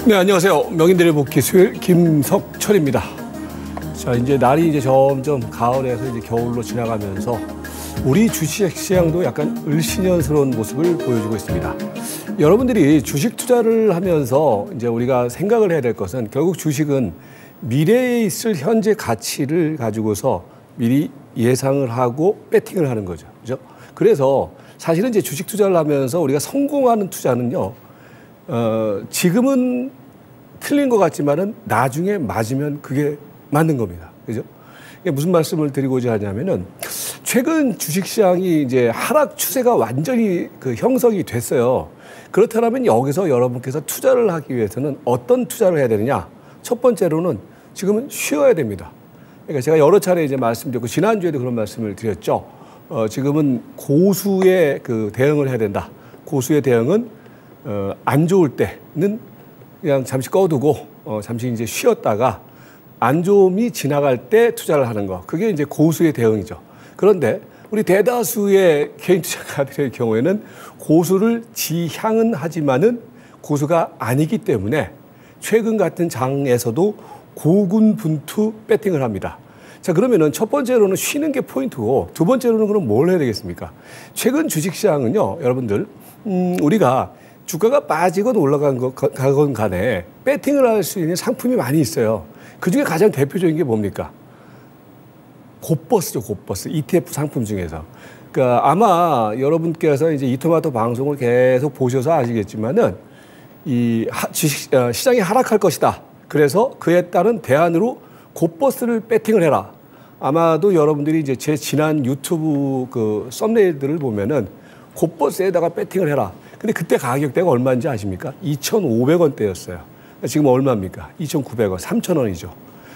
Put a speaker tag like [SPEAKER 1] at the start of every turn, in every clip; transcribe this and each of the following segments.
[SPEAKER 1] 네, 안녕하세요. 명인들의 복귀 수요일 김석철입니다. 자, 이제 날이 이제 점점 가을에서 이제 겨울로 지나가면서 우리 주식 시장도 약간 을씨년스러운 모습을 보여주고 있습니다. 여러분들이 주식 투자를 하면서 이제 우리가 생각을 해야 될 것은 결국 주식은 미래에 있을 현재 가치를 가지고서 미리 예상을 하고 배팅을 하는 거죠. 그죠? 그래서 사실은 이제 주식 투자를 하면서 우리가 성공하는 투자는요, 지금은 틀린 것 같지만은 나중에 맞으면 그게 맞는 겁니다. 그죠? 이게 무슨 말씀을 드리고자 하냐면은 최근 주식시장이 이제 하락 추세가 완전히 그 형성이 됐어요. 그렇다면 여기서 여러분께서 투자를 하기 위해서는 어떤 투자를 해야 되느냐? 첫 번째로는 지금은 쉬어야 됩니다. 그러니까 제가 여러 차례 이제 말씀드렸고 지난주에도 그런 말씀을 드렸죠. 지금은 고수의 그 대응을 해야 된다. 고수의 대응은 안 좋을 때는 그냥 잠시 꺼두고 잠시 이제 쉬었다가 안 좋음이 지나갈 때 투자를 하는 거. 그게 이제 고수의 대응이죠. 그런데 우리 대다수의 개인 투자가들의 경우에는 고수를 지향은 하지만은 고수가 아니기 때문에 최근 같은 장에서도 고군분투 배팅을 합니다. 자, 그러면은 첫 번째로는 쉬는 게 포인트고 두 번째로는 그럼 뭘 해야 되겠습니까? 최근 주식시장은요, 여러분들, 우리가 주가가 빠지건 올라가건 간에 배팅을 할 수 있는 상품이 많이 있어요. 그 중에 가장 대표적인 게 뭡니까? 곧버스죠, 곧버스. ETF 상품 중에서. 그러니까 아마 여러분께서 이제 이토마토 방송을 계속 보셔서 아시겠지만은 이 시장이 하락할 것이다. 그래서 그에 따른 대안으로 곧버스를 배팅을 해라. 아마도 여러분들이 이제 제 지난 유튜브 그 썸네일들을 보면은 곧버스에다가 배팅을 해라. 근데 그때 가격대가 얼마인지 아십니까? 2,500원대였어요. 지금 얼마입니까? 2,900원, 3,000원이죠.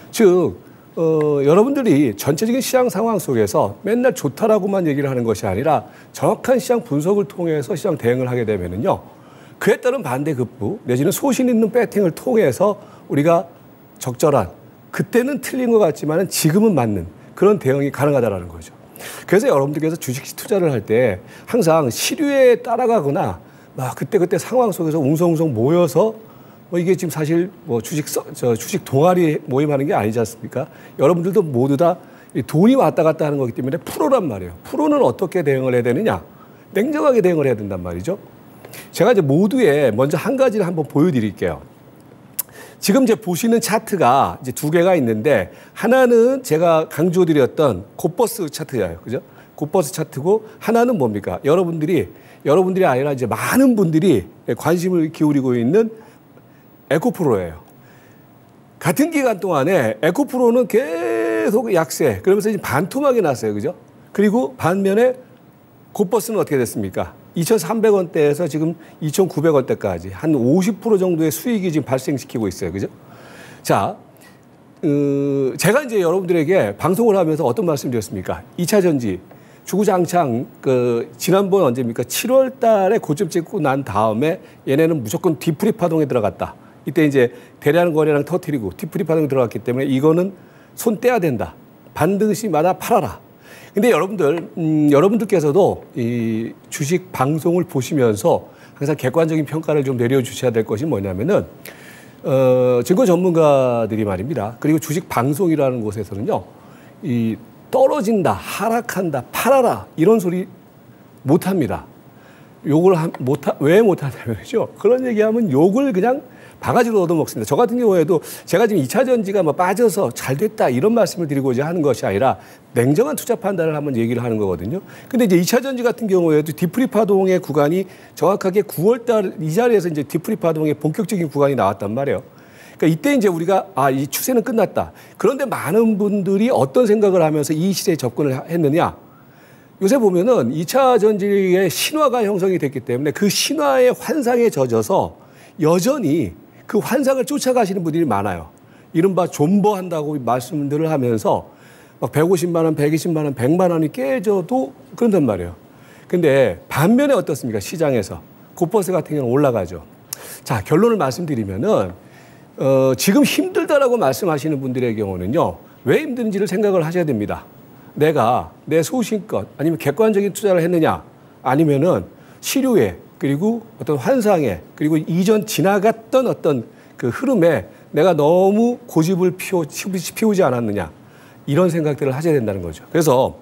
[SPEAKER 1] 즉, 여러분들이 전체적인 시장 상황 속에서 맨날 좋다라고만 얘기를 하는 것이 아니라 정확한 시장 분석을 통해서 시장 대응을 하게 되면은요, 그에 따른 반대급부 내지는 소신 있는 배팅을 통해서 우리가 적절한, 그때는 틀린 것 같지만 지금은 맞는 그런 대응이 가능하다라는 거죠. 그래서 여러분들께서 주식 투자를 할 때 항상 시류에 따라가거나 막 그때 상황 속에서 웅성웅성 모여서 뭐 이게 지금 사실 뭐 주식 동아리 모임하는 게 아니지 않습니까? 여러분들도 모두 다 돈이 왔다 갔다 하는 거기 때문에 프로란 말이에요. 프로는 어떻게 대응을 해야 되느냐? 냉정하게 대응을 해야 된단 말이죠. 제가 이제 모두에 먼저 한 가지를 한번 보여드릴게요. 지금 이제 보시는 차트가 이제 두 개가 있는데 하나는 제가 강조드렸던 곧버스 차트예요. 그죠? 곧버스 차트고 하나는 뭡니까? 여러분들이 아니라 이제 많은 분들이 관심을 기울이고 있는 에코프로예요. 같은 기간 동안에 에코프로는 계속 약세. 그러면서 이제 반토막이 났어요. 그죠? 그리고 반면에 곧버스는 어떻게 됐습니까? 2,300원대에서 지금 2,900원대까지 한 50% 정도의 수익이 지금 발생시키고 있어요. 그죠? 자, 제가 이제 여러분들에게 방송을 하면서 어떤 말씀 드렸습니까? 2차 전지, 주구장창, 지난번 언제입니까? 7월 달에 고점 찍고 난 다음에 얘네는 무조건 뒤풀이 파동에 들어갔다. 이때 이제 대량 거래량 터뜨리고 뒤풀이 파동에 들어갔기 때문에 이거는 손 떼야 된다. 반드시마다 팔아라. 근데 여러분들께서도 이 주식 방송을 보시면서 항상 객관적인 평가를 좀 내려주셔야 될 것이 뭐냐면은, 증권 전문가들이 말입니다. 그리고 주식 방송이라는 곳에서는요, 이 떨어진다, 하락한다, 팔아라, 이런 소리 못 합니다. 왜 못 하냐면요. 그런 얘기하면 욕을 그냥 바가지로 얻어먹습니다. 저 같은 경우에도 제가 지금 2차 전지가 뭐 빠져서 잘 됐다 이런 말씀을 드리고자 하는 것이 아니라 냉정한 투자 판단을 한번 얘기를 하는 거거든요. 근데 이제 2차 전지 같은 경우에도 뒤풀이 파동의 구간이 정확하게 9월 달 이 자리에서 이제 뒤풀이 파동의 본격적인 구간이 나왔단 말이에요. 그러니까 이때 이제 우리가 이 추세는 끝났다. 그런데 많은 분들이 어떤 생각을 하면서 이 시대에 접근을 했느냐? 요새 보면은 2차 전지의 신화가 형성이 됐기 때문에 그 신화의 환상에 젖어서 여전히 그 환상을 쫓아가시는 분들이 많아요. 이른바 존버한다고 말씀들을 하면서 막 150만 원, 120만 원, 100만 원이 깨져도 그런단 말이에요. 근데 반면에 어떻습니까? 시장에서. 곧버스 같은 경우는 올라가죠. 자, 결론을 말씀드리면은, 지금 힘들다라고 말씀하시는 분들의 경우는요, 왜 힘든지를 생각을 하셔야 됩니다. 내가 내 소신껏 아니면 객관적인 투자를 했느냐, 아니면은 시류에 그리고 어떤 환상에 그리고 이전 지나갔던 어떤 그 흐름에 내가 너무 고집을 피우지 않았느냐 이런 생각들을 하셔야 된다는 거죠. 그래서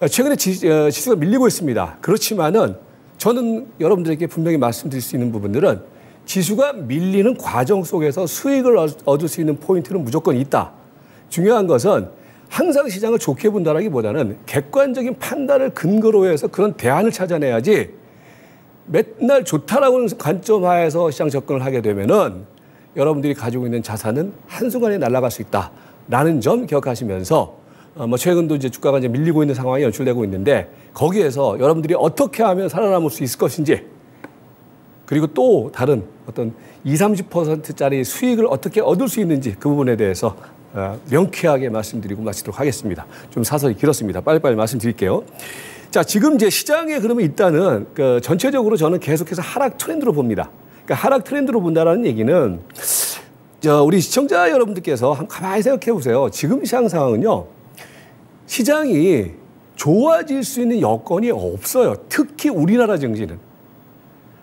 [SPEAKER 1] 최근에 지수가 밀리고 있습니다. 그렇지만은 저는 여러분들에게 분명히 말씀드릴 수 있는 부분들은 지수가 밀리는 과정 속에서 수익을 얻을 수 있는 포인트는 무조건 있다. 중요한 것은 항상 시장을 좋게 본다라기보다는 객관적인 판단을 근거로 해서 그런 대안을 찾아내야지 맨날 좋다라고 하는 관점 하에서 시장 접근을 하게 되면은 여러분들이 가지고 있는 자산은 한순간에 날아갈 수 있다라는 점 기억하시면서 최근도 이제 주가가 이제 밀리고 있는 상황이 연출되고 있는데 거기에서 여러분들이 어떻게 하면 살아남을 수 있을 것인지 그리고 또 다른 어떤 20~30%짜리 수익을 어떻게 얻을 수 있는지 그 부분에 대해서 명쾌하게 말씀드리고 마치도록 하겠습니다. 좀 사설이 길었습니다. 빨리빨리 말씀드릴게요. 자, 지금 이제 시장의 흐름은 일단은 전체적으로 저는 계속해서 하락 트렌드로 봅니다. 그러니까 하락 트렌드로 본다라는 얘기는 우리 시청자 여러분들께서 한번 가만히 생각해 보세요. 지금 시장 상황은요. 시장이 좋아질 수 있는 여건이 없어요. 특히 우리나라 증시는.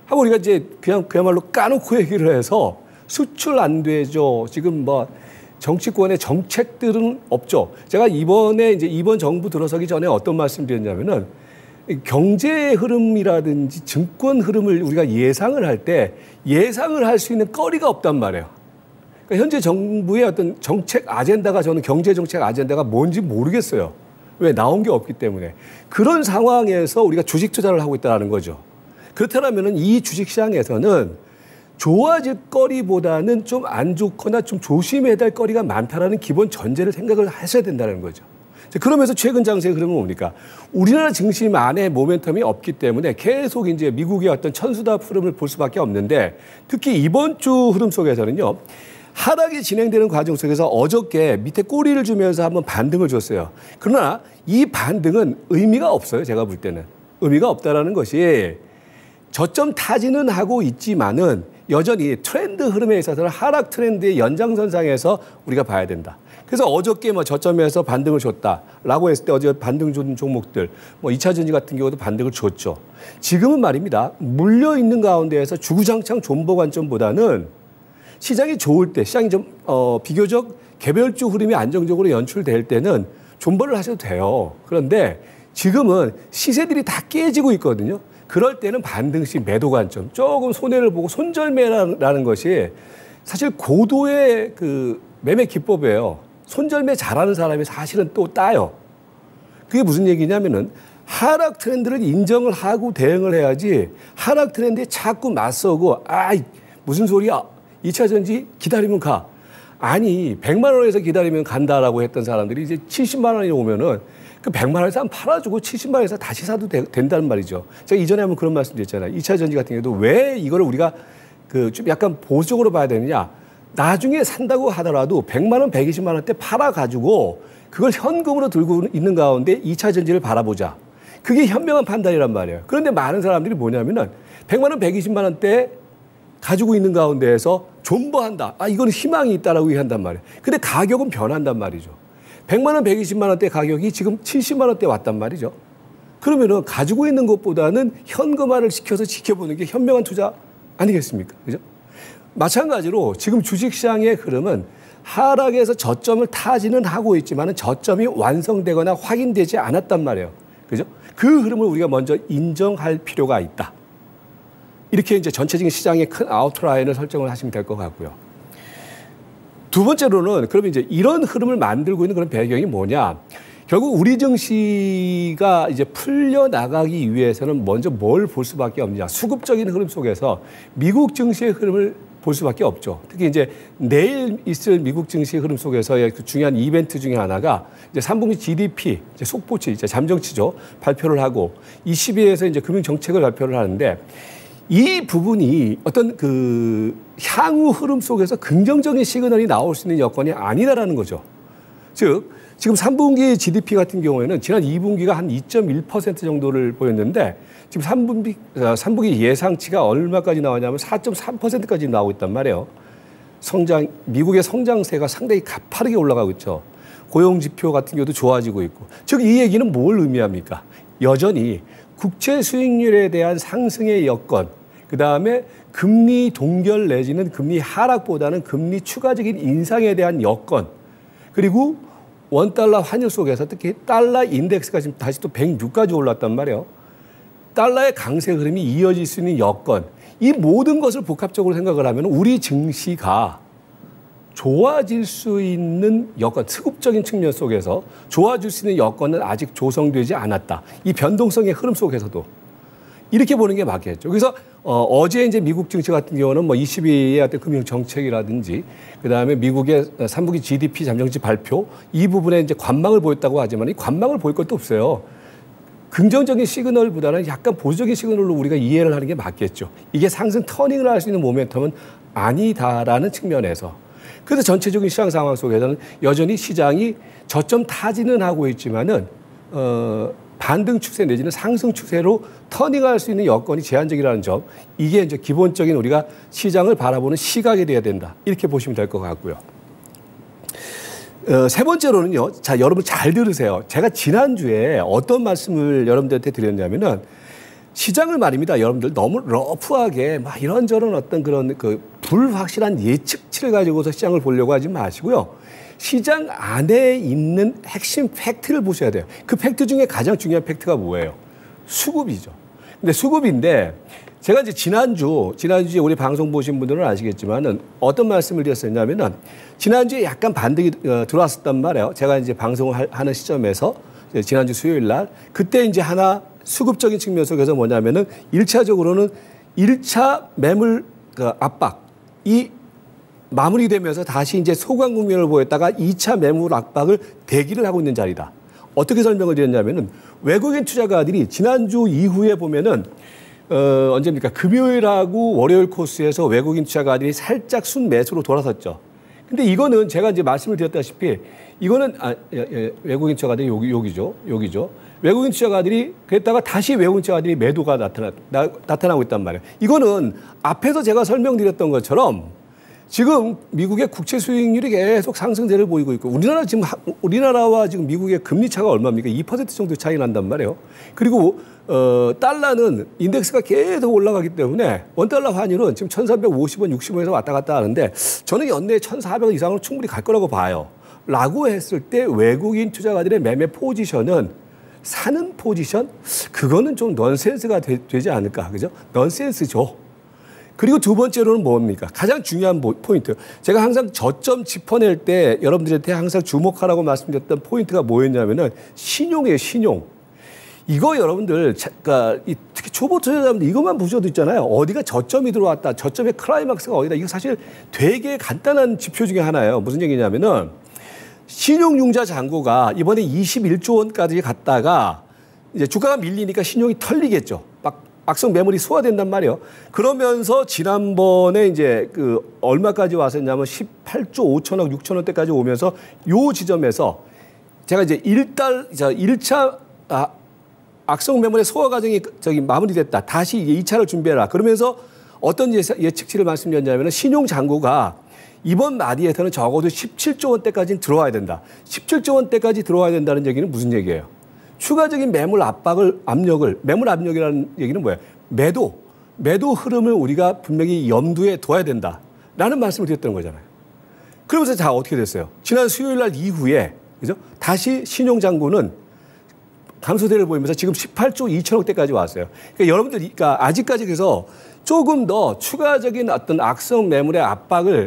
[SPEAKER 1] 하고 우리가 이제 그야말로 까놓고 얘기를 해서 수출 안 되죠. 지금 정치권의 정책들은 없죠. 제가 이번 정부 들어서기 전에 어떤 말씀 드렸냐면은 경제 흐름이라든지 증권 흐름을 우리가 예상을 할 때 예상을 할 수 있는 거리가 없단 말이에요. 그러니까 현재 정부의 어떤 정책 아젠다가 저는 경제 정책 아젠다가 뭔지 모르겠어요. 왜? 나온 게 없기 때문에. 그런 상황에서 우리가 주식 투자를 하고 있다는 거죠. 그렇다면 이 주식시장에서는 좋아질 거리보다는 좀 안 좋거나 좀 조심해야 될 거리가 많다라는 기본 전제를 생각을 하셔야 된다는 거죠. 그러면서 최근 장세의 흐름은 뭡니까? 우리나라 증시만의 모멘텀이 없기 때문에 계속 이제 미국의 어떤 천수답 흐름을 볼 수밖에 없는데 특히 이번 주 흐름 속에서는요. 하락이 진행되는 과정 속에서 어저께 밑에 꼬리를 주면서 한번 반등을 줬어요. 그러나 이 반등은 의미가 없어요. 제가 볼 때는. 의미가 없다라는 것이 저점 타지는 하고 있지만은 여전히 트렌드 흐름에 있어서는 하락 트렌드의 연장선상에서 우리가 봐야 된다. 그래서 어저께 저점에서 반등을 줬다라고 했을 때 어제 반등 준 종목들 2차 전지 같은 경우도 반등을 줬죠. 지금은 말입니다. 물려 있는 가운데에서 주구장창 존버 관점보다는 시장이 좋을 때 시장이 좀 비교적 개별주 흐름이 안정적으로 연출될 때는 존버를 하셔도 돼요. 그런데 지금은 시세들이 다 깨지고 있거든요. 그럴 때는 반등 시 매도 관점, 조금 손해를 보고 손절매라는 것이 사실 고도의 그 매매 기법이에요. 손절매 잘하는 사람이 사실은 또 따요. 그게 무슨 얘기냐면은 하락 트렌드를 인정을 하고 대응을 해야지 하락 트렌드에 자꾸 맞서고 무슨 소리야. 2차 전지 기다리면 가. 아니 100만 원에서 기다리면 간다라고 했던 사람들이 이제 70만 원이 오면은 그 100만 원에서 한 팔아주고 70만 원에서 다시 사도 된다는 말이죠. 제가 이전에 한번 그런 말씀 드렸잖아요. 2차 전지 같은 경우도 왜 이거를 우리가 좀 약간 보수적으로 봐야 되느냐. 나중에 산다고 하더라도 100만 원, 120만 원대 팔아가지고 그걸 현금으로 들고 있는 가운데 2차 전지를 바라보자. 그게 현명한 판단이란 말이에요. 그런데 많은 사람들이 뭐냐면은 100만 원, 120만 원대 가지고 있는 가운데에서 존버한다. 이거는 희망이 있다라고 얘기한단 말이에요. 근데 가격은 변한단 말이죠. 100만 원, 120만 원대 가격이 지금 70만 원대 왔단 말이죠. 그러면은 가지고 있는 것보다는 현금화를 시켜서 지켜보는 게 현명한 투자 아니겠습니까? 그죠? 마찬가지로 지금 주식시장의 흐름은 하락에서 저점을 타지는 하고 있지만 저점이 완성되거나 확인되지 않았단 말이에요. 그죠? 그 흐름을 우리가 먼저 인정할 필요가 있다. 이렇게 이제 전체적인 시장의 큰 아웃라인을 설정을 하시면 될 것 같고요. 두 번째로는 그러면 이제 이런 흐름을 만들고 있는 그런 배경이 뭐냐? 결국 우리 증시가 이제 풀려 나가기 위해서는 먼저 뭘 볼 수밖에 없느냐? 수급적인 흐름 속에서 미국 증시의 흐름을 볼 수밖에 없죠. 특히 이제 내일 있을 미국 증시의 흐름 속에서의 그 중요한 이벤트 중에 하나가 이제 3분기 GDP, 이제 속보치, 이제 잠정치죠. 발표를 하고 20일에서 이제 금융 정책을 발표를 하는데 이 부분이 어떤 그 향후 흐름 속에서 긍정적인 시그널이 나올 수 있는 여건이 아니다라는 거죠. 즉, 지금 3분기 GDP 같은 경우에는 지난 2분기가 한 2.1% 정도를 보였는데 지금 3분기 예상치가 얼마까지 나왔냐면 4.3%까지 나오고 있단 말이에요. 미국의 성장세가 상당히 가파르게 올라가고 있죠. 고용지표 같은 경우도 좋아지고 있고. 즉, 이 얘기는 뭘 의미합니까? 여전히 국채 수익률에 대한 상승의 여건, 그다음에 금리 동결 내지는 금리 하락보다는 금리 추가적인 인상에 대한 여건, 그리고 원달러 환율 속에서 특히 달러 인덱스가 지금 다시 또 106까지 올랐단 말이에요. 달러의 강세 흐름이 이어질 수 있는 여건, 이 모든 것을 복합적으로 생각을 하면 우리 증시가 좋아질 수 있는 여건, 수급적인 측면 속에서 좋아질 수 있는 여건은 아직 조성되지 않았다. 이 변동성의 흐름 속에서도 이렇게 보는 게 맞겠죠. 그래서 어제 이제 미국 증시 같은 경우는 뭐 22의 어떤 금융 정책이라든지 그다음에 미국의 3분기 GDP 잠정치 발표 이 부분에 이제 관망을 보였다고 하지만 이 관망을 보일 것도 없어요. 긍정적인 시그널보다는 약간 보수적인 시그널로 우리가 이해를 하는 게 맞겠죠. 이게 상승 터닝을 할 수 있는 모멘텀은 아니다라는 측면에서. 그래서 전체적인 시장 상황 속에서는 여전히 시장이 저점 타지는 하고 있지만은 반등 추세 내지는 상승 추세로 터닝할 수 있는 여건이 제한적이라는 점, 이게 이제 기본적인 우리가 시장을 바라보는 시각이 돼야 된다. 이렇게 보시면 될 것 같고요. 세 번째로는요. 자, 여러분 잘 들으세요. 제가 지난주에 어떤 말씀을 여러분들한테 드렸냐면은 시장을 말입니다. 여러분들 너무 러프하게 막 이런저런 어떤 그런 그 불확실한 예측치를 가지고서 시장을 보려고 하지 마시고요. 시장 안에 있는 핵심 팩트를 보셔야 돼요. 그 팩트 중에 가장 중요한 팩트가 뭐예요? 수급이죠. 근데 수급인데 제가 이제 지난주에 우리 방송 보신 분들은 아시겠지만은 어떤 말씀을 드렸었냐면은 지난주에 약간 반등이 들어왔었단 말이에요. 제가 이제 방송을 하는 시점에서 지난주 수요일 날 그때 이제 하나 수급적인 측면 속에서 뭐냐면은 1차적으로는 1차 매물 압박이 마무리되면서 다시 이제 소강 국면을 보였다가 2차 매물 압박을 대기를 하고 있는 자리다. 어떻게 설명을 드렸냐면은 외국인 투자가들이 지난주 이후에 보면은 언제입니까? 금요일하고 월요일 코스에서 외국인 투자가들이 살짝 순매수로 돌아섰죠. 근데 이거는 제가 이제 말씀을 드렸다시피 이거는 외국인 투자가들이 여기죠. 외국인 투자가들이 그랬다가 다시 외국인 투자가들이 매도가 나타나고 있단 말이에요. 이거는 앞에서 제가 설명드렸던 것처럼 지금 미국의 국채 수익률이 계속 상승세를 보이고 있고 우리나라와 지금 미국의 금리 차가 얼마입니까? 2% 정도 차이 난단 말이에요. 그리고 달러는 인덱스가 계속 올라가기 때문에 원달러 환율은 지금 1,350원, 60원에서 왔다 갔다 하는데 저는 연내에 1,400원 이상으로 충분히 갈 거라고 봐요. 라고 했을 때 외국인 투자가들의 매매 포지션은 사는 포지션? 그거는 좀 넌센스가 되지 않을까. 그죠? 넌센스죠. 그리고 두 번째로는 뭡니까? 가장 중요한 포인트. 제가 항상 저점 짚어낼 때 여러분들한테 항상 주목하라고 말씀드렸던 포인트가 뭐였냐면은 신용이에요, 신용. 이거 여러분들, 그러니까 특히 초보 투자자분들 이것만 보셔도 있잖아요. 어디가 저점이 들어왔다. 저점의 클라이막스가 어디다. 이거 사실 되게 간단한 지표 중에 하나예요. 무슨 얘기냐면은 신용융자 잔고가 이번에 21조 원까지 갔다가 이제 주가가 밀리니까 신용이 털리겠죠. 악성 매물이 소화된단 말이에요. 그러면서 지난번에 이제 얼마까지 왔었냐면 18조 5천억, 6천원대까지 오면서 요 지점에서 제가 이제 1차 악성 매물의 소화 과정이 마무리됐다. 다시 2차를 준비해라. 그러면서 어떤 예측치를 말씀드렸냐면 신용 잔고가 이번 말기에서는 적어도 17조 원대까지는 들어와야 된다. 17조 원대까지 들어와야 된다는 얘기는 무슨 얘기예요? 추가적인 매물 압력이라는 얘기는 뭐예요? 매도 흐름을 우리가 분명히 염두에 둬야 된다라는 말씀을 드렸던 거잖아요. 그러면서 자, 어떻게 됐어요? 지난 수요일 날 이후에, 그죠? 다시 신용잔고는 감소세를 보이면서 지금 18조 2천억대까지 왔어요. 그러니까 여러분들, 아직까지 그래서 조금 더 추가적인 어떤 악성 매물의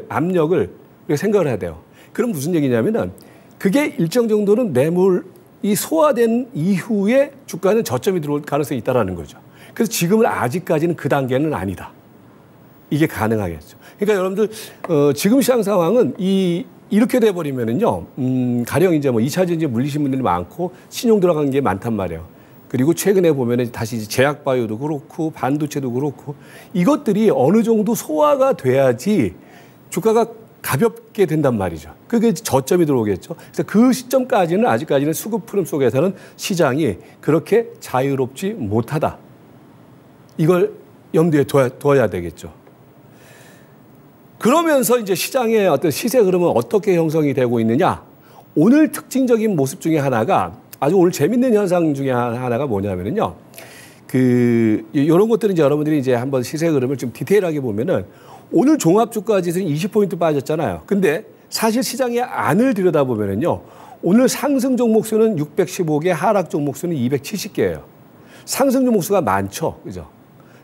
[SPEAKER 1] 압력을 생각을 해야 돼요. 그럼 무슨 얘기냐면은 그게 일정 정도는 매물이 소화된 이후에 주가는 저점이 들어올 가능성이 있다라는 거죠. 그래서 지금은 아직까지는 그 단계는 아니다. 이게 가능하겠죠. 그러니까 여러분들, 지금 시장 상황은 이렇게 돼버리면은요, 가령 이제 뭐 2차 전지 물리신 분들이 많고 신용 들어간 게 많단 말이에요. 그리고 최근에 보면은 다시 제약바이오도 그렇고 반도체도 그렇고 이것들이 어느 정도 소화가 돼야지 주가가 가볍게 된단 말이죠. 그게 저점이 들어오겠죠. 그래서 그 시점까지는 아직까지는 수급 흐름 속에서는 시장이 그렇게 자유롭지 못하다. 이걸 염두에 둬야 되겠죠. 그러면서 이제 시장의 어떤 시세 흐름은 어떻게 형성이 되고 있느냐. 오늘 특징적인 모습 중에 하나가 아주 오늘 재밌는 현상 중에 하나가 뭐냐면요. 이런 것들은 이제 여러분들이 이제 한번 시세 흐름을 좀 디테일하게 보면은 오늘 종합주가 지수는 20포인트 빠졌잖아요. 근데 사실 시장의 안을 들여다보면은요. 오늘 상승 종목 수는 615개, 하락 종목 수는 270개예요. 상승 종목 수가 많죠. 그죠?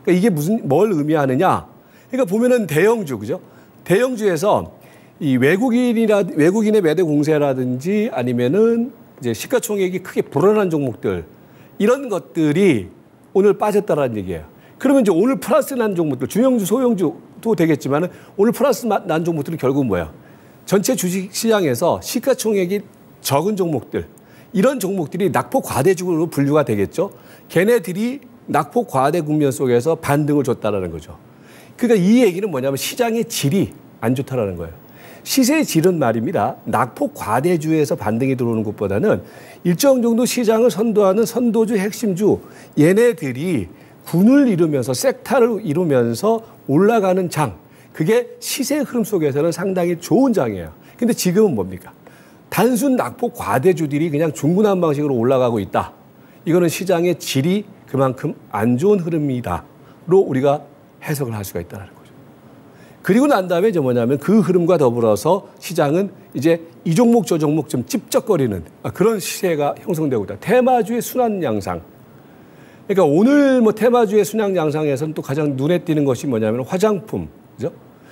[SPEAKER 1] 그러니까 이게 뭘 의미하느냐? 그러니까 보면은 대형주, 그죠? 대형주에서 이 외국인의 매도 공세라든지 아니면은 이제 시가총액이 크게 불어난 종목들 이런 것들이 오늘 빠졌다라는 얘기예요. 그러면 이제 오늘 플러스 난 종목들, 중형주, 소형주도 되겠지만은 오늘 플러스 난 종목들은 결국은 뭐예요? 전체 주식 시장에서 시가총액이 적은 종목들, 이런 종목들이 낙폭 과대주로 분류가 되겠죠. 걔네들이 낙폭 과대 국면 속에서 반등을 줬다라는 거죠. 그러니까 이 얘기는 뭐냐면 시장의 질이 안 좋다라는 거예요. 시세의 질은 말입니다. 낙폭 과대주에서 반등이 들어오는 것보다는 일정 정도 시장을 선도하는 선도주, 핵심주 얘네들이 군을 이루면서 섹타를 이루면서 올라가는 장. 그게 시세 흐름 속에서는 상당히 좋은 장이에요. 근데 지금은 뭡니까? 단순 낙폭 과대주들이 그냥 중구난 방식으로 올라가고 있다. 이거는 시장의 질이 그만큼 안 좋은 흐름이다로 우리가 해석을 할 수가 있다는 거죠. 그리고 난 다음에 이제 뭐냐면 그 흐름과 더불어서 시장은 이제 이 종목 저 종목 좀 찝쩍거리는 그런 시세가 형성되고 있다. 테마주의 순환 양상. 그러니까 오늘 뭐 테마주의 순환 양상에서는 또 가장 눈에 띄는 것이 뭐냐면 화장품, 그죠?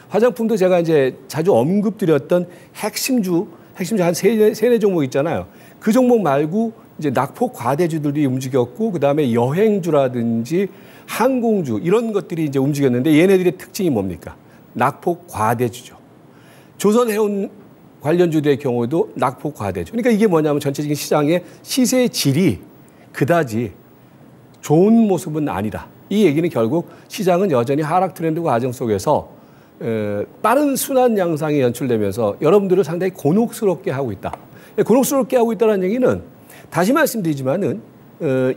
[SPEAKER 1] 화장품도 제가 이제 자주 언급드렸던 핵심주 한 세네 종목 있잖아요. 그 종목 말고 이제 낙폭 과대주들이 움직였고, 그 다음에 여행주라든지 항공주 이런 것들이 이제 움직였는데 얘네들의 특징이 뭡니까? 낙폭 과대주죠. 조선해운 관련주들의 경우도 낙폭 과대주. 그러니까 이게 뭐냐면 전체적인 시장의 시세의 질이 그다지 좋은 모습은 아니다. 이 얘기는 결국 시장은 여전히 하락 트렌드 과정 속에서 빠른 순환 양상이 연출되면서 여러분들을 상당히 곤혹스럽게 하고 있다. 곤혹스럽게 하고 있다는 얘기는 다시 말씀드리지만은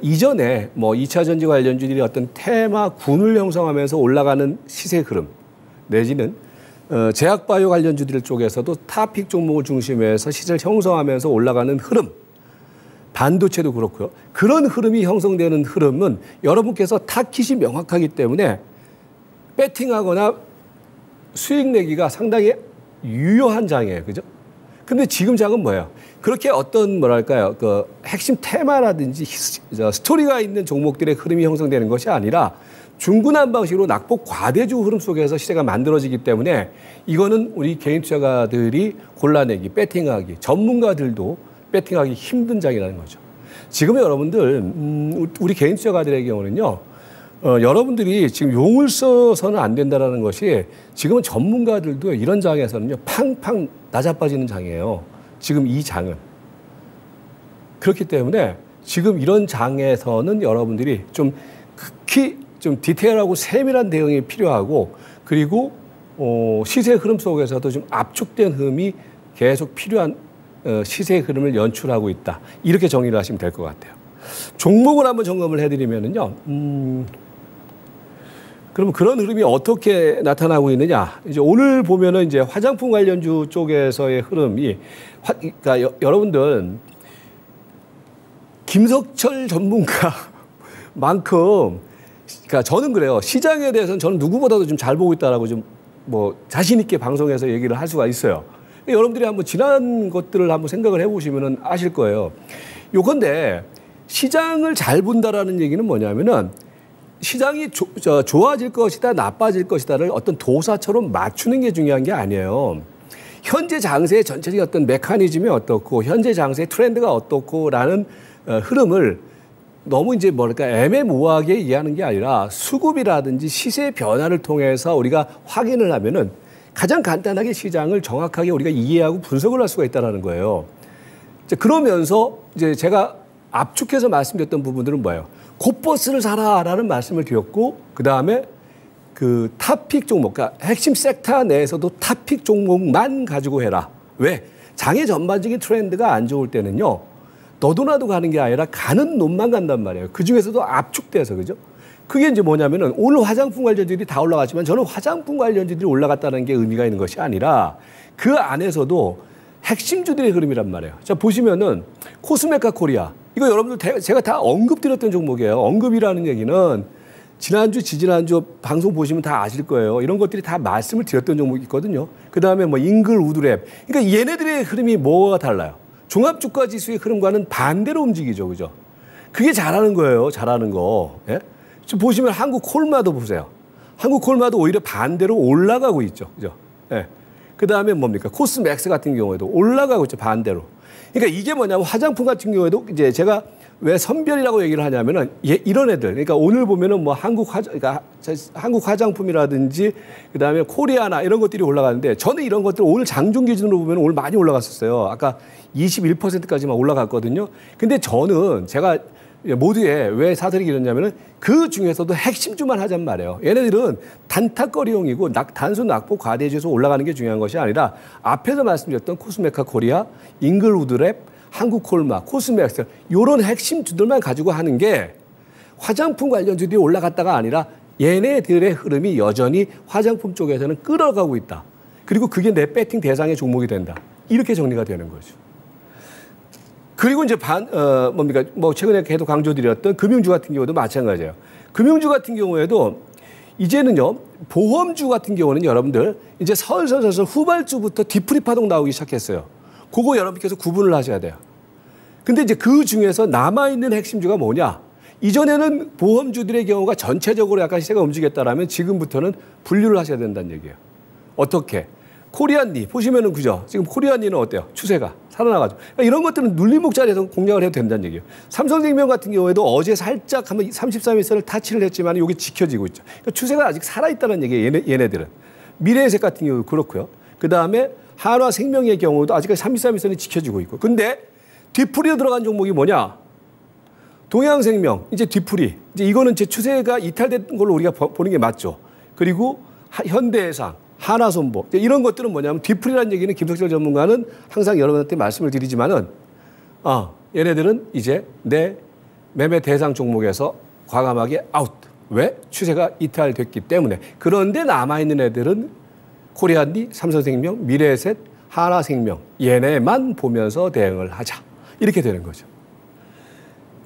[SPEAKER 1] 이전에 뭐 2차 전지 관련주들이 어떤 테마 군을 형성하면서 올라가는 시세 흐름 내지는 제약바이오 관련주들 쪽에서도 탑픽 종목을 중심해서 시세를 형성하면서 올라가는 흐름, 반도체도 그렇고요. 그런 흐름이 형성되는 흐름은 여러분께서 타깃이 명확하기 때문에 배팅하거나 수익 내기가 상당히 유효한 장이에요. 그죠? 근데 지금 장은 뭐예요? 그렇게 어떤 뭐랄까요? 그 핵심 테마라든지 스토리가 있는 종목들의 흐름이 형성되는 것이 아니라 중구난 방식으로 낙폭 과대주 흐름 속에서 시세가 만들어지기 때문에 이거는 우리 개인 투자가들이 골라내기, 배팅하기, 전문가들도 배팅하기 힘든 장이라는 거죠. 지금 여러분들, 우리 개인 투자가들의 경우는요, 여러분들이 지금 용을 써서는 안 된다는 것이 지금은 전문가들도 이런 장에서는요, 팡팡 낮아빠지는 장이에요. 지금 이 장은. 그렇기 때문에 지금 이런 장에서는 여러분들이 좀 극히 좀 디테일하고 세밀한 대응이 필요하고 그리고 시세 흐름 속에서도 좀 압축된 흐름이 계속 필요한 시세 흐름을 연출하고 있다. 이렇게 정리를 하시면 될 것 같아요. 종목을 한번 점검을 해드리면은요. 그러면 그런 흐름이 어떻게 나타나고 있느냐? 이제 오늘 보면은 이제 화장품 관련주 쪽에서의 흐름이 그러니까 여러분들 김석철 전문가만큼 그러니까 저는 그래요. 시장에 대해서는 저는 누구보다도 좀 잘 보고 있다라고 좀 뭐 자신 있게 방송에서 얘기를 할 수가 있어요. 여러분들이 한번 지난 것들을 한번 생각을 해보시면은 아실 거예요. 요건데 시장을 잘 본다라는 얘기는 뭐냐면은 시장이 좋아질 것이다, 나빠질 것이다를 어떤 도사처럼 맞추는 게 중요한 게 아니에요. 현재 장세의 전체적인 어떤 메커니즘이 어떻고 현재 장세의 트렌드가 어떻고라는 흐름을 너무 이제 뭐랄까 애매모호하게 이해하는 게 아니라 수급이라든지 시세 변화를 통해서 우리가 확인을 하면은 가장 간단하게 시장을 정확하게 우리가 이해하고 분석을 할 수가 있다는 거예요. 그러면서 이제 제가 압축해서 말씀드렸던 부분들은 뭐예요? 곧버스를 사라라는 말씀을 드렸고 그다음에 그 탑픽 종목, 그러니까 핵심 섹터 내에서도 탑픽 종목만 가지고 해라. 왜? 장의 전반적인 트렌드가 안 좋을 때는요. 너도 나도 가는 게 아니라 가는 놈만 간단 말이에요. 그중에서도 압축돼서 그죠? 그게 이제 뭐냐면은 오늘 화장품 관련주들이 다 올라갔지만 저는 화장품 관련주들이 올라갔다는 게 의미가 있는 것이 아니라 그 안에서도 핵심주들의 흐름이란 말이에요. 자, 보시면은 코스메카 코리아 이거 여러분들 제가 다 언급드렸던 종목이에요. 언급이라는 얘기는 지난주, 지지난주 방송 보시면 다 아실 거예요. 이런 것들이 다 말씀을 드렸던 종목이 있거든요. 그다음에 뭐 잉글 우드랩. 그러니까 얘네들의 흐름이 뭐가 달라요? 종합주가지수의 흐름과는 반대로 움직이죠. 그죠? 그게 잘하는 거예요. 잘하는 거. 예? 지금 보시면 한국 콜마도 보세요. 한국 콜마도 오히려 반대로 올라가고 있죠. 그죠? 예. 그다음에 뭡니까? 코스맥스 같은 경우에도 올라가고 있죠. 반대로. 그러니까 이게 뭐냐면 화장품 같은 경우에도 이제 제가 왜 선별이라고 얘기를 하냐면은 이런 애들. 그러니까 오늘 보면은 뭐 그러니까 한국 화장품이라든지 그다음에 코리아나 이런 것들이 올라가는데 저는 이런 것들 오늘 장중 기준으로 보면 오늘 많이 올라갔었어요. 아까 21%까지만 올라갔거든요. 근데 저는 제가 모두에 왜 사드리겠냐면은 그 중에서도 핵심주만 하잔 말이에요. 얘네들은 단타거리용이고 단순 낙폭 과대주에서 올라가는 게 중요한 것이 아니라 앞에서 말씀드렸던 코스메카 코리아, 잉글우드랩, 한국콜마, 코스맥스 이런 핵심주들만 가지고 하는 게 화장품 관련주들이 올라갔다가 아니라 얘네들의 흐름이 여전히 화장품 쪽에서는 끌어가고 있다. 그리고 그게 내 배팅 대상의 종목이 된다. 이렇게 정리가 되는 거죠. 그리고 이제 뭡니까? 뭐 최근에 계속 강조드렸던 금융주 같은 경우도 마찬가지예요. 금융주 같은 경우에도 이제는요, 보험주 같은 경우는 여러분들 이제 서서서 후발주부터 뒤풀이 파동 나오기 시작했어요. 그거 여러분께서 구분을 하셔야 돼요. 근데 이제 그 중에서 남아있는 핵심주가 뭐냐? 이전에는 보험주들의 경우가 전체적으로 약간 시세가 움직였다라면 지금부터는 분류를 하셔야 된다는 얘기예요. 어떻게? 코리안리 보시면은 그죠? 지금 코리안리는 어때요? 추세가 살아나가지고 그러니까 이런 것들은 눌림목 자리에서 공략을 해도 된다는 얘기예요. 삼성생명 같은 경우에도 어제 살짝 한번 33일선을 타치를 했지만 이게 지켜지고 있죠. 그러니까 추세가 아직 살아있다는 얘기예요. 얘네들은. 미래에셋 같은 경우도 그렇고요. 그 다음에 한화생명의 경우도 아직까지 33일선이 지켜지고 있고. 근데 뒤풀이로 들어간 종목이 뭐냐? 동양생명 이제 뒤풀이. 이제 이거는 제 추세가 이탈된 걸로 우리가 보는 게 맞죠. 그리고 현대해상. 하나손보 이런 것들은 뭐냐면 뒤풀이라는 얘기는 김석철 전문가는 항상 여러분한테 말씀을 드리지만은 얘네들은 이제 내 매매 대상 종목에서 과감하게 아웃. 왜? 추세가 이탈됐기 때문에. 그런데 남아있는 애들은 코리안리, 삼성생명, 미래에셋, 하나생명 얘네만 보면서 대응을 하자. 이렇게 되는 거죠.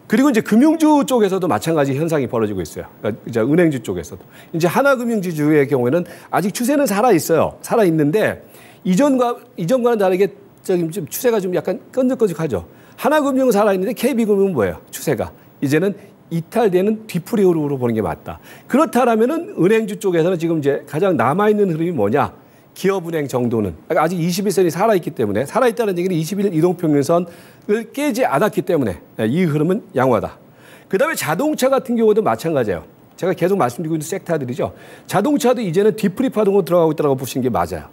[SPEAKER 1] 그리고 이제 금융주 쪽에서도 마찬가지 현상이 벌어지고 있어요. 그러니까 이제 은행주 쪽에서도. 이제 하나금융지주의 경우에는 아직 추세는 살아있어요. 살아있는데 이전과는 다르게 좀 추세가 좀 약간 끈적끈적하죠. 하나금융은 살아있는데 KB금융은 뭐예요? 추세가. 이제는 이탈되는 뒤풀이 흐름으로 보는 게 맞다. 그렇다면은 은행주 쪽에서는 지금 이제 가장 남아있는 흐름이 뭐냐? 기업은행 정도는 아직 21선이 살아있기 때문에 살아있다는 얘기는 21일 이동평균선을 깨지 않았기 때문에 이 흐름은 양호하다. 그다음에 자동차 같은 경우도 마찬가지예요. 제가 계속 말씀드리고 있는 섹터들이죠. 자동차도 이제는 뒤풀이 파동으로 들어가고 있다고 보시는 게 맞아요.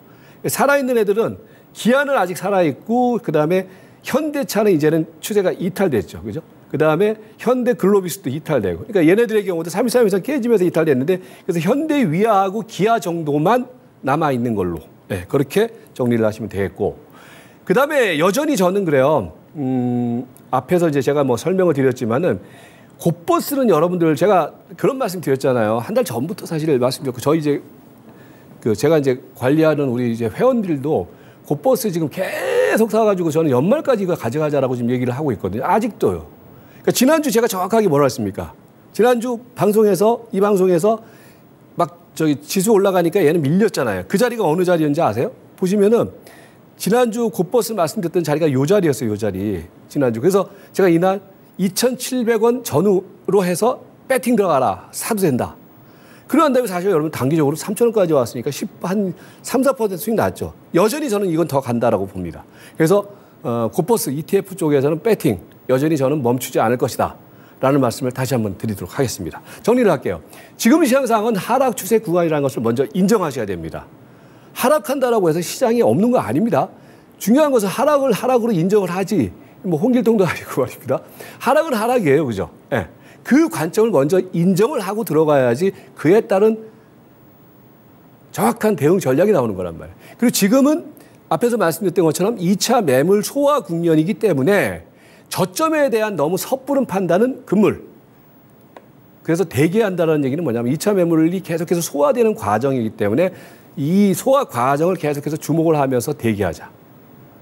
[SPEAKER 1] 살아있는 애들은 기아는 아직 살아있고 그다음에 현대차는 이제는 추세가 이탈됐죠. 그죠? 그다음에 현대글로비스도 이탈되고. 그러니까 얘네들의 경우도 3.13에서 깨지면서 이탈됐는데 그래서 현대위아하고 기아 정도만 남아있는 걸로 그렇게 정리를 하시면 되겠고 그다음에 여전히 저는 그래요. 앞에서 이제 제가 뭐 설명을 드렸지만은 곧버스는 여러분들 제가 그런 말씀 드렸잖아요. 한 달 전부터 사실 말씀드렸고 저희 이제 제가 이제 관리하는 우리 이제 회원들도 곧버스 지금 계속 사가지고 저는 연말까지 이거 가져가자라고 지금 얘기를 하고 있거든요. 아직도요. 그러니까 지난주 제가 정확하게 뭐라 했습니까? 지난주 방송에서 이 방송에서 막 지수 올라가니까 얘는 밀렸잖아요. 그 자리가 어느 자리였는지 아세요? 보시면은 지난주 곧버스 말씀드렸던 자리가 이 자리였어요. 이 자리. 지난주. 그래서 제가 이날 2,700원 전후로 해서 배팅 들어가라. 사도 된다. 그러한 다음에 사실 여러분 단기적으로 3,000원까지 왔으니까 한 3, 4% 수익 났죠. 여전히 저는 이건 더 간다라고 봅니다. 그래서 곧버스 ETF 쪽에서는 배팅 여전히 저는 멈추지 않을 것이다. 라는 말씀을 다시 한번 드리도록 하겠습니다. 정리를 할게요. 지금 시장 상황은 하락 추세 구간이라는 것을 먼저 인정하셔야 됩니다. 하락한다라고 해서 시장이 없는 거 아닙니다. 중요한 것은 하락을 하락으로 인정을 하지 뭐 홍길동도 아니고 말입니다. 하락은 하락이에요. 그죠? 네. 그 관점을 먼저 인정을 하고 들어가야지 그에 따른 정확한 대응 전략이 나오는 거란 말이에요. 그리고 지금은 앞에서 말씀드렸던 것처럼 2차 매물 소화 국면이기 때문에 저점에 대한 너무 섣부른 판단은 금물. 그래서 대기한다는 얘기는 뭐냐면 2차 매물이 계속해서 소화되는 과정이기 때문에 이 소화 과정을 계속해서 주목을 하면서 대기하자.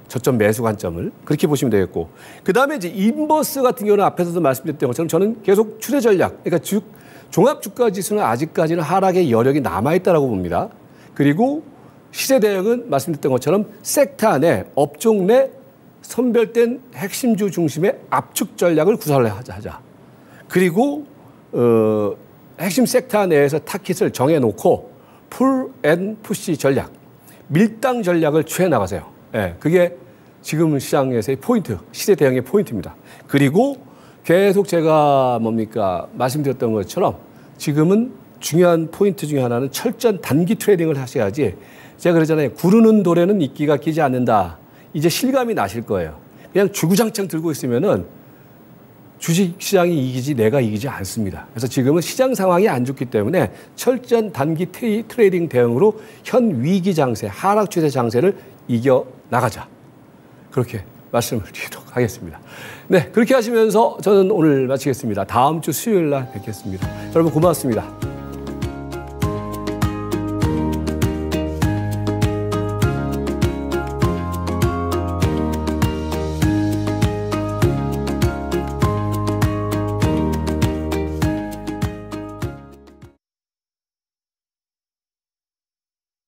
[SPEAKER 1] 저점 매수 관점을 그렇게 보시면 되겠고, 그 다음에 이제 인버스 같은 경우는 앞에서도 말씀드렸던 것처럼 저는 계속 추세 전략, 그러니까 종합 주가 지수는 아직까지는 하락의 여력이 남아 있다라고 봅니다. 그리고 시세 대응은 말씀드렸던 것처럼 섹터 내 업종 내 선별된 핵심주 중심의 압축 전략을 구사하자. 그리고 핵심 섹터 내에서 타깃을 정해놓고 풀 앤 푸시 전략, 밀당 전략을 취해 나가세요. 예, 그게 지금 시장에서의 포인트, 시세 대응의 포인트입니다. 그리고 계속 제가 말씀드렸던 것처럼 지금은 중요한 포인트 중에 하나는 철저한 단기 트레이딩을 하셔야지, 제가 그러잖아요. 구르는 돌에는 이끼가 끼지 않는다. 이제 실감이 나실 거예요. 그냥 주구장창 들고 있으면은 주식시장이 이기지 내가 이기지 않습니다. 그래서 지금은 시장 상황이 안 좋기 때문에 철저한 단기 트레이딩 대응으로 현 위기 장세, 하락 추세 장세를 이겨 나가자. 그렇게 말씀을 드리도록 하겠습니다. 네, 그렇게 하시면서 저는 오늘 마치겠습니다. 다음 주 수요일 날 뵙겠습니다. 여러분 고맙습니다.